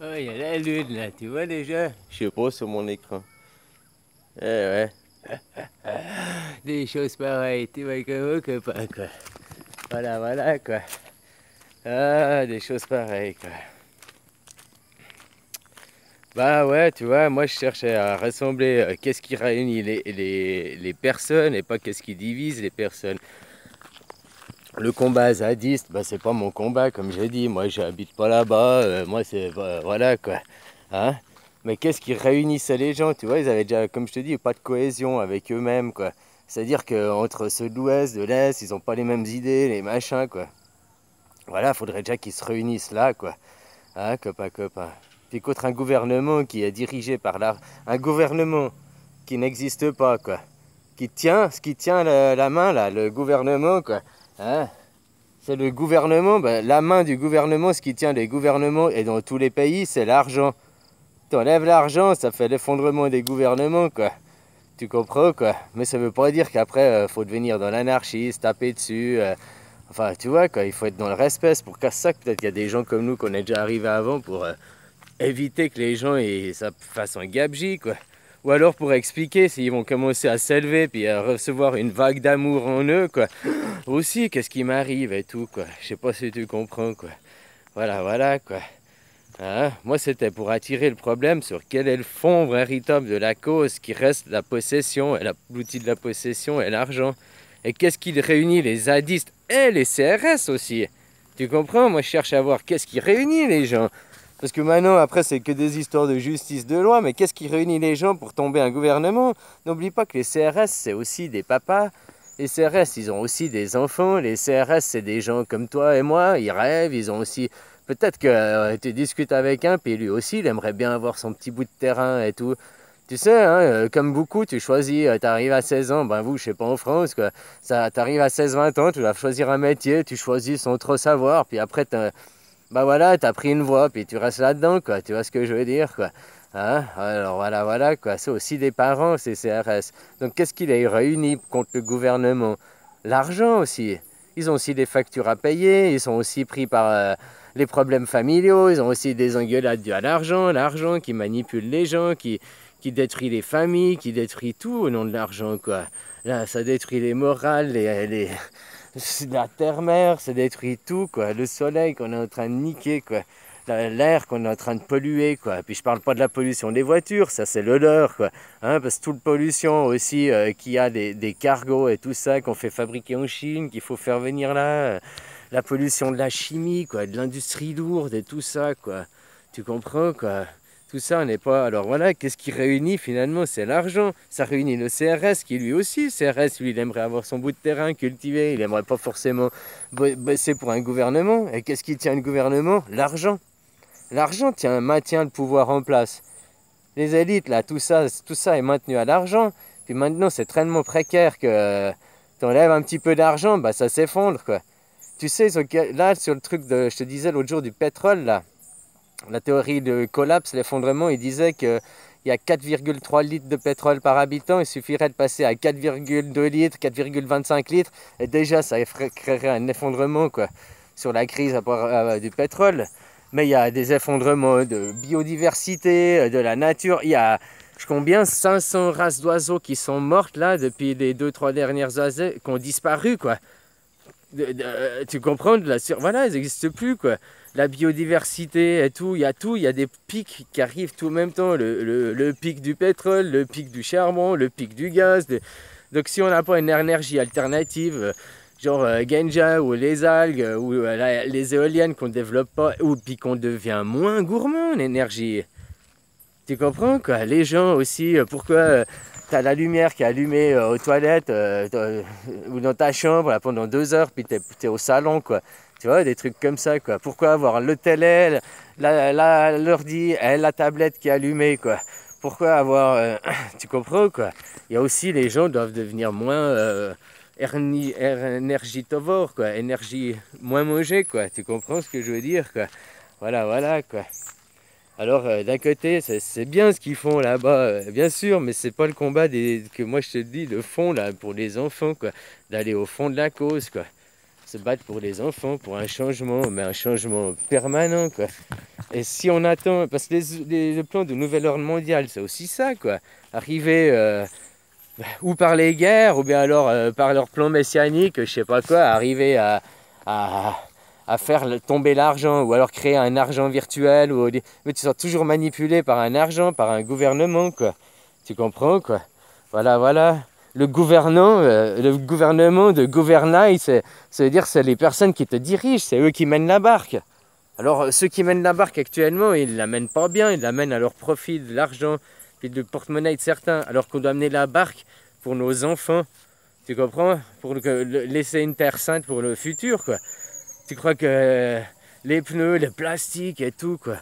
Oh, il y a la lune là, tu vois déjà? Je sais pas sur mon écran. Eh ouais, des choses pareilles, tu vois comment que pas quoi. Voilà, voilà quoi. Ah, des choses pareilles quoi. Bah ouais, tu vois, moi je cherchais à rassembler qu'est-ce qui réunit les personnes et pas qu'est-ce qui divise les personnes. Le combat zadiste, bah c'est pas mon combat comme j'ai dit, moi j'habite pas là-bas, moi c'est voilà quoi. Hein? Mais qu'est-ce qui réunissait les gens, tu vois, ils avaient déjà, comme je te dis, pas de cohésion avec eux-mêmes quoi. C'est-à-dire qu'entre ceux de l'ouest, de l'est, ils ont pas les mêmes idées, les machins quoi. Voilà, faudrait déjà qu'ils se réunissent là quoi. Hein, copain, copain. Puis contre un gouvernement qui est dirigé par un gouvernement qui n'existe pas quoi. Ce qui tient la main là, le gouvernement quoi. Hein? C'est le gouvernement, ben, la main du gouvernement, ce qui tient les gouvernements et dans tous les pays, c'est l'argent. T'enlèves l'argent, ça fait l'effondrement des gouvernements, quoi. Tu comprends, quoi. Mais ça veut pas dire qu'après, faut devenir dans l'anarchie, se taper dessus. Enfin, tu vois, quoi, il faut être dans le respect. C'est pour ça que peut-être qu'il y a des gens comme nous qu'on est déjà arrivés avant pour éviter que les gens ça fasse un gabegie, quoi. Ou alors pour expliquer s'ils vont commencer à s'élever puis à recevoir une vague d'amour en eux, quoi. Aussi, qu'est-ce qui m'arrive et tout, quoi. Je sais pas si tu comprends, quoi. Voilà, voilà, quoi. Hein? Moi, c'était pour attirer le problème sur quel est le fond véritable de la cause qui reste la possession, et l'outil de la possession et l'argent. Et qu'est-ce qui réunit les zadistes et les CRS aussi? Tu comprends? Moi, je cherche à voir qu'est-ce qui réunit les gens. Parce que maintenant, après, c'est que des histoires de justice, de loi, mais qu'est-ce qui réunit les gens pour tomber un gouvernement? N'oublie pas que les CRS, c'est aussi des papas. Les CRS, ils ont aussi des enfants. Les CRS, c'est des gens comme toi et moi. Ils rêvent, ils ont aussi... Peut-être que tu discutes avec un, puis lui aussi, il aimerait bien avoir son petit bout de terrain et tout. Tu sais, hein, comme beaucoup, tu choisis, tu arrives à 16 ans, ben vous, je sais pas en France, quoi. Ça, tu arrives à 16-20 ans, tu dois choisir un métier, tu choisis sans trop savoir, puis après, bah voilà, t'as pris une voie, puis tu restes là-dedans, quoi. Tu vois ce que je veux dire, quoi. Hein? Alors voilà, voilà, quoi. C'est aussi des parents, ces CRS. Donc qu'est-ce qui les réunit contre le gouvernement? L'argent aussi. Ils ont aussi des factures à payer, ils sont aussi pris par les problèmes familiaux, ils ont aussi des engueulades dues à l'argent qui manipule les gens, qui détruit les familles, qui détruit tout au nom de l'argent, quoi. Là, ça détruit les morales, la terre-mère, ça détruit tout, quoi. Le soleil qu'on est en train de niquer, quoi. L'air qu'on est en train de polluer, quoi. Puis je parle pas de la pollution des voitures, ça c'est l'odeur, quoi. Hein, parce que toute pollution aussi qu'il y a des cargos et tout ça qu'on fait fabriquer en Chine, qu'il faut faire venir là. La pollution de la chimie, quoi, de l'industrie lourde et tout ça, quoi. Tu comprends, quoi. Tout ça, on n'est pas... Alors voilà, qu'est-ce qui réunit finalement? C'est l'argent. Ça réunit le CRS qui lui aussi, CRS, lui, il aimerait avoir son bout de terrain cultivé. Il aimerait pas forcément bosser pour un gouvernement. Et qu'est-ce qui tient le gouvernement? L'argent. L'argent maintient le pouvoir en place. Les élites, là, tout ça est maintenu à l'argent. Puis maintenant, c'est tellement précaire que t'enlèves un petit peu d'argent, bah ça s'effondre, quoi. Tu sais, là, sur le truc de, je te disais l'autre jour du pétrole, là, la théorie de collapse, l'effondrement, il disait qu'il y a 4,3 litres de pétrole par habitant, il suffirait de passer à 4,2 litres, 4,25 litres, et déjà ça créerait un effondrement quoi, sur la crise du pétrole. Mais il y a des effondrements de biodiversité, de la nature, il y a, je combien, 500 races d'oiseaux qui sont mortes là depuis les 2-3 dernières années, qui ont disparu quoi. Tu comprends voilà, ils n'existent plus quoi. La biodiversité et tout, il y a des pics qui arrivent tout en même temps. Le pic du pétrole, le pic du charbon, le pic du gaz. Donc si on n'a pas une énergie alternative, genre Genja ou les algues ou les éoliennes qu'on ne développe pas, ou puis qu'on devient moins gourmand en énergie. Tu comprends quoi? Les gens aussi, pourquoi t'as la lumière qui est allumée aux toilettes ou dans ta chambre là, pendant 2 heures, puis t'es au salon quoi. Tu vois, des trucs comme ça quoi. Pourquoi avoir le télé, l'ordi et la tablette qui est allumée quoi? Pourquoi avoir... tu comprends quoi? Il y a aussi les gens doivent devenir moins énergitovores quoi. Énergie moins manger quoi. Tu comprends ce que je veux dire quoi? Voilà, voilà quoi. Alors d'un côté, c'est bien ce qu'ils font là-bas, bien sûr, mais c'est pas le combat que moi je te dis, le fond là, pour les enfants, quoi. D'aller au fond de la cause, quoi. Se battre pour les enfants, pour un changement, mais un changement permanent, quoi. Et si on attend, parce que le plan de nouvel ordre mondial, c'est aussi ça, quoi. Arriver ou par les guerres, ou bien alors par leur plan messianique, je sais pas quoi, arriver à, à faire tomber l'argent, ou alors créer un argent virtuel, mais tu seras toujours manipulé par un argent, par un gouvernement, quoi. Tu comprends, quoi. Voilà, voilà. Le gouvernement de gouvernail, ça veut dire que c'est les personnes qui te dirigent, c'est eux qui mènent la barque. Alors, ceux qui mènent la barque actuellement, ils ne la mènent pas bien, ils la mènent à leur profit, de l'argent, puis de porte-monnaie de certains, alors qu'on doit amener la barque pour nos enfants. Tu comprends? Pour laisser une terre sainte pour le futur, quoi. Tu crois que les pneus, le plastique et tout, quoi.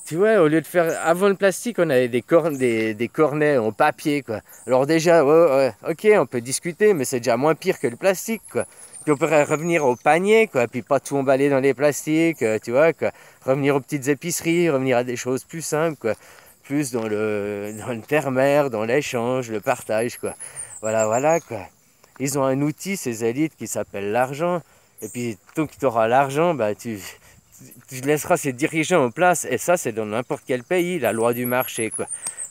Tu vois, au lieu de faire... Avant le plastique, on avait des cornets en papier, quoi. Alors déjà, ouais, ok, on peut discuter, mais c'est déjà moins pire que le plastique, quoi. Puis on pourrait revenir au panier, quoi, puis pas tout emballer dans les plastiques, tu vois, quoi. Revenir aux petites épiceries, revenir à des choses plus simples, quoi. Plus dans le terre-mer, dans l'échange, le partage, quoi. Voilà, voilà, quoi. Ils ont un outil, ces élites, qui s'appelle l'argent. Et puis, tant que tu auras l'argent, bah, tu laisseras ces dirigeants en place. Et ça, c'est dans n'importe quel pays, la loi du marché, quoi.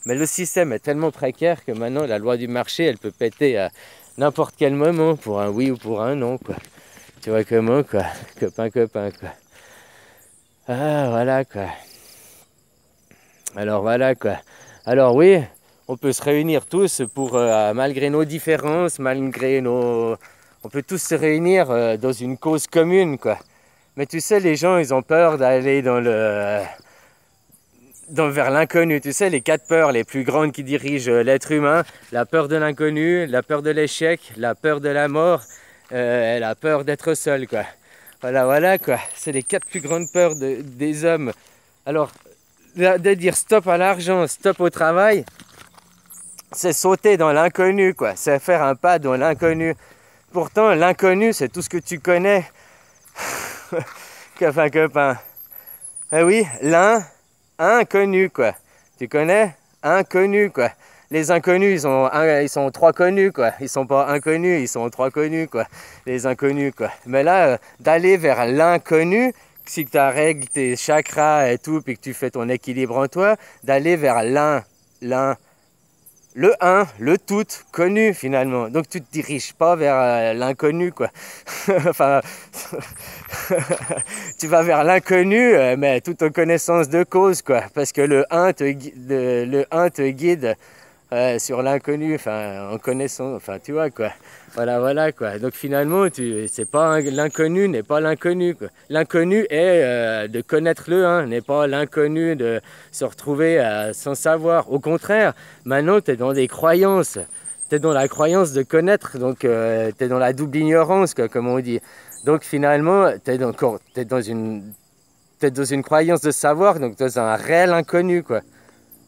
Mais le système est tellement précaire que maintenant, la loi du marché, elle peut péter à n'importe quel moment, pour un oui ou pour un non, quoi. Tu vois comment, quoi. Copain, copain, quoi. Ah, voilà, quoi. Alors, voilà, quoi. Alors, oui, on peut se réunir tous pour, malgré nos différences, malgré nos... On peut tous se réunir dans une cause commune, quoi. Mais tu sais, les gens, ils ont peur d'aller vers l'inconnu. Tu sais, les 4 peurs les plus grandes qui dirigent l'être humain. La peur de l'inconnu, la peur de l'échec, la peur de la mort, et la peur d'être seul, quoi. Voilà, voilà, quoi. C'est les 4 plus grandes peurs des hommes. Alors, de dire stop à l'argent, stop au travail, c'est sauter dans l'inconnu, quoi. C'est faire un pas dans l'inconnu. Pourtant, l'inconnu, c'est tout ce que tu connais. Copain, copain. Eh oui, inconnu, quoi. Tu connais? Inconnu, quoi. Les inconnus, ils sont 3 connus, quoi. Ils sont pas inconnus, ils sont 3 connus, quoi. Les inconnus, quoi. Mais là, d'aller vers l'inconnu, si tu règles tes chakras et tout, puis que tu fais ton équilibre en toi, d'aller vers le un, le tout, connu finalement. Donc tu te diriges pas vers l'inconnu, quoi. Enfin, tu vas vers l'inconnu, mais tout en connaissance de cause, quoi. Parce que le un te guide sur l'inconnu, enfin, en connaissant, enfin, tu vois, quoi. Voilà, voilà, quoi. Donc finalement, l'inconnu n'est pas l'inconnu, quoi. L'inconnu est de connaître le un, n'est pas l'inconnu de se retrouver sans savoir. Au contraire, maintenant, tu es dans des croyances. Tu es dans la croyance de connaître, donc tu es dans la double ignorance, quoi, comme on dit. Donc finalement, tu es dans une croyance de savoir, donc dans un réel inconnu, quoi.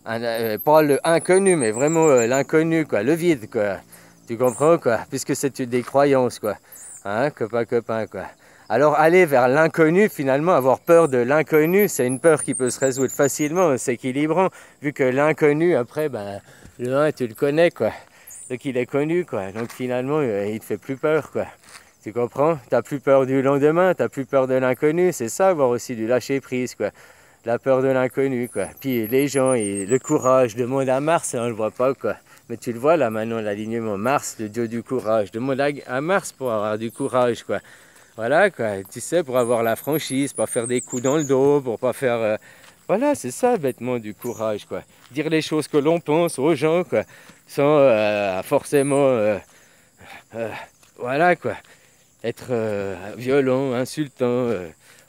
Pas le inconnu, mais vraiment l'inconnu, quoi, le vide, quoi. Tu comprends, quoi, puisque c'est des croyances, quoi. Hein, copain, copain, quoi. Alors aller vers l'inconnu, finalement, avoir peur de l'inconnu, c'est une peur qui peut se résoudre facilement en s'équilibrant, vu que l'inconnu, après, ben, le 1, tu le connais, quoi. Donc il est connu, quoi. Donc finalement, il te fait plus peur, quoi. Tu comprends? T'as plus peur du lendemain, t'as plus peur de l'inconnu, c'est ça, avoir aussi du lâcher prise, quoi. La peur de l'inconnu, quoi. Puis les gens, le courage, demande à Mars, on le voit pas, quoi. Mais tu le vois là maintenant, l'alignement Mars, le dieu du courage. Demande à Mars pour avoir du courage, quoi. Voilà, quoi. Tu sais, pour avoir la franchise, pas faire des coups dans le dos, pour pas faire... Voilà, c'est ça, bêtement, du courage, quoi. Dire les choses que l'on pense aux gens, quoi. Sans forcément... voilà, quoi. Être violent, insultant...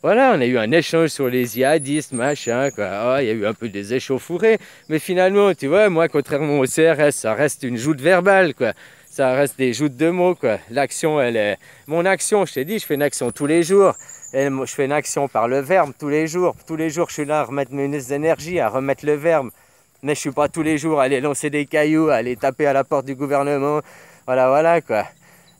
Voilà, on a eu un échange sur les djihadistes, machin, quoi. Ah, il y a eu un peu des échauffourées. Mais finalement, tu vois, moi, contrairement au CRS, ça reste une joute verbale, quoi. Ça reste des joutes de mots, quoi. L'action, elle est... Mon action, je t'ai dit, je fais une action tous les jours. Et je fais une action par le verbe tous les jours. Tous les jours, je suis là à remettre mes énergies, à remettre le verbe. Mais je suis pas tous les jours à aller lancer des cailloux, à aller taper à la porte du gouvernement. Voilà, voilà, quoi.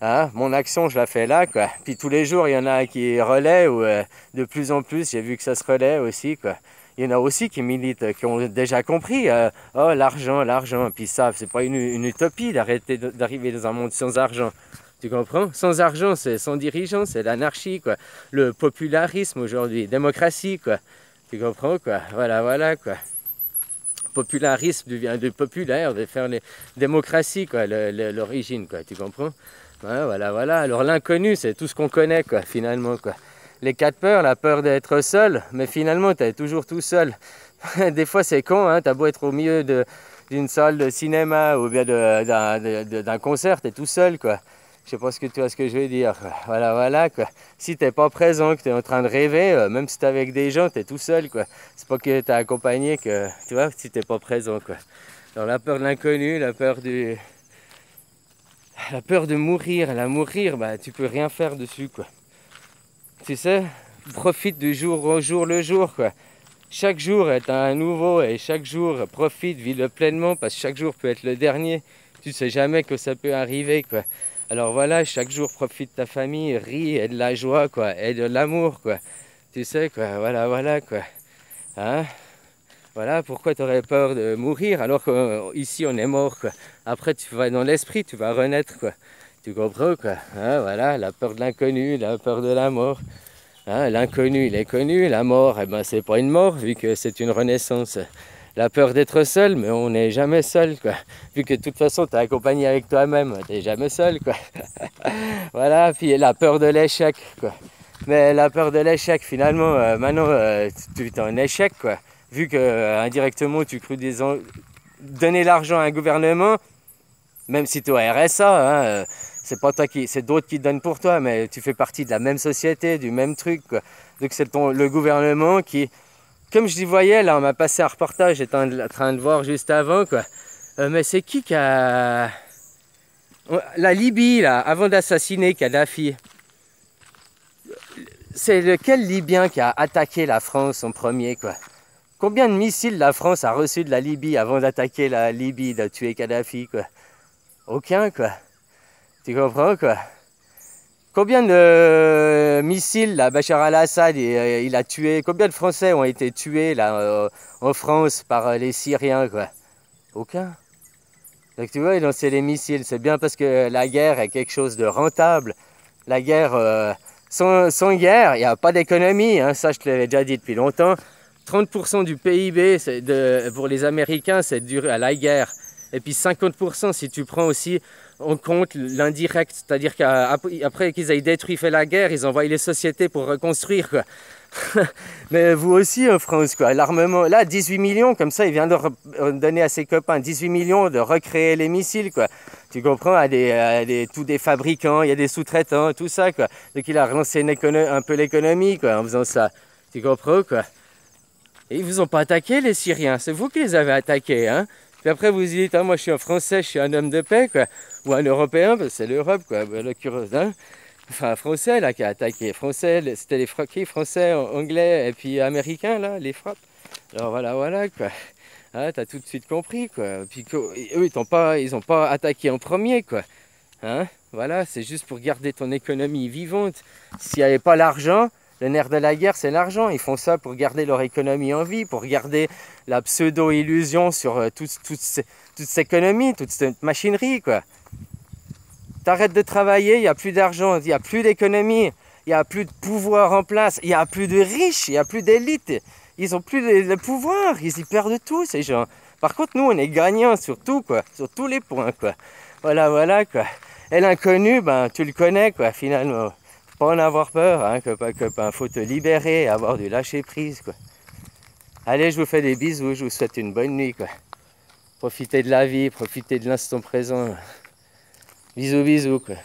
Hein, mon action, je la fais là, quoi. Puis tous les jours, il y en a qui relaient, ou de plus en plus, j'ai vu que ça se relaie aussi, quoi. Il y en a aussi qui militent, qui ont déjà compris, oh, l'argent, l'argent. Puis ça, c'est pas une utopie d'arriver dans un monde sans argent. Tu comprends? Sans argent, c'est sans dirigeant, c'est l'anarchie, quoi. Le popularisme aujourd'hui, démocratie, quoi. Tu comprends, quoi? Voilà, quoi. Popularisme vient de populaire, de faire les démocraties, quoi, l'origine, quoi, tu comprends? Ouais, voilà. Alors l'inconnu, c'est tout ce qu'on connaît, quoi, finalement, quoi. Les quatre peurs, la peur d'être seul, mais finalement, tu es toujours tout seul. Des fois, c'est con, hein, t'as beau être au milieu d'une salle de cinéma ou bien d'un concert, t'es tout seul, quoi. Je sais pas ce que tu vois ce que je veux dire, quoi. Voilà, quoi. Si t'es pas présent, que t'es en train de rêver, même si t'es avec des gens, t'es tout seul, quoi. C'est pas que t'es accompagné que, tu vois, si t'es pas présent, quoi. Alors la peur de l'inconnu, la peur de mourir, mourir, bah tu peux rien faire dessus, quoi. Tu sais, profite du jour au jour le jour, quoi. Chaque jour est un nouveau et chaque jour profite, vis-le pleinement parce que chaque jour peut être le dernier. Tu sais jamais que ça peut arriver, quoi. Alors voilà, chaque jour profite de ta famille, ris et de la joie, quoi, et de l'amour, quoi. Tu sais, quoi, voilà, quoi. Hein? Voilà, pourquoi tu aurais peur de mourir alors qu'ici on est mort, quoi. Après tu vas dans l'esprit, tu vas renaître, quoi. Tu comprends, quoi. Hein, voilà, la peur de l'inconnu, la peur de la mort. Hein, l'inconnu, il est connu, la mort, eh ben, c'est pas une mort vu que c'est une renaissance. La peur d'être seul, mais on n'est jamais seul, quoi. Vu que de toute façon, tu es accompagné avec toi-même, tu n'es jamais seul, quoi. Voilà, puis la peur de l'échec, quoi. Mais la peur de l'échec, finalement, maintenant, tu es en échec, quoi. Vu que indirectement, tu crus donner l'argent à un gouvernement, même si tu es au RSA, hein, c'est pas toi c'est d'autres qui te donnent pour toi, mais tu fais partie de la même société, du même truc, quoi. Donc c'est le gouvernement qui, comme je dis, voyais, là, on m'a passé un reportage, j'étais en train de voir juste avant, quoi. Mais c'est qui a... La Libye, là, avant d'assassiner Kadhafi, c'est lequel Libyen qui a attaqué la France en premier, quoi? Combien de missiles la France a reçu de la Libye avant d'attaquer la Libye, de tuer Kadhafi, quoi? Aucun, quoi. Tu comprends, quoi? Combien de missiles, là, Bachar al-Assad, il a tué? Combien de Français ont été tués, là, en France par les Syriens, quoi? Aucun. Donc, tu vois, ils lançaient les missiles. C'est bien parce que la guerre est quelque chose de rentable. La guerre, sans guerre, il n'y a pas d'économie, hein. Ça, je te l'avais déjà dit depuis longtemps. 30% du PIB pour les Américains, c'est dû à la guerre. Et puis 50% si tu prends aussi en compte l'indirect. C'est-à-dire qu'après qu'ils aient détruit, fait la guerre, ils envoient les sociétés pour reconstruire, quoi. Mais vous aussi en France, quoi. L'armement, là, 18 millions, comme ça, il vient de donner à ses copains 18 millions de recréer les missiles, quoi. Tu comprends, tous des fabricants, il y a des sous-traitants, tout ça, quoi. Donc il a relancé un peu l'économie, quoi, en faisant ça. Tu comprends, quoi. Et ils vous ont pas attaqué, les Syriens, c'est vous qui les avez attaqués, hein. Puis après vous dites, ah, moi je suis un Français, je suis un homme de paix, quoi. Ou un Européen, ben, c'est l'Europe, quoi, ben, l'occurrence, hein. Enfin, un Français, là, qui a attaqué. Français, c'était les Français, Anglais et puis Américains, là, les frappes. Alors voilà, quoi. Ah, t'as tout de suite compris, quoi. Puis eux, ils ont pas attaqué en premier, quoi. Hein? Voilà, c'est juste pour garder ton économie vivante. S'il n'y avait pas l'argent, le nerf de la guerre, c'est l'argent. Ils font ça pour garder leur économie en vie, pour garder la pseudo-illusion sur toute cette économie, toute cette machinerie, quoi. T'arrêtes de travailler, il n'y a plus d'argent, il n'y a plus d'économie, il n'y a plus de pouvoir en place, il n'y a plus de riches, il n'y a plus d'élite. Ils n'ont plus le pouvoir, ils y perdent tout, ces gens. Par contre, nous, on est gagnants sur tout, quoi, sur tous les points, quoi. Voilà, quoi. Et l'inconnu, ben, tu le connais, quoi, finalement. Faut pas en avoir peur, hein, copain. Faut te libérer, avoir du lâcher-prise, quoi. Allez, je vous fais des bisous, je vous souhaite une bonne nuit, quoi. Profitez de la vie, profitez de l'instant présent. Bisous, quoi.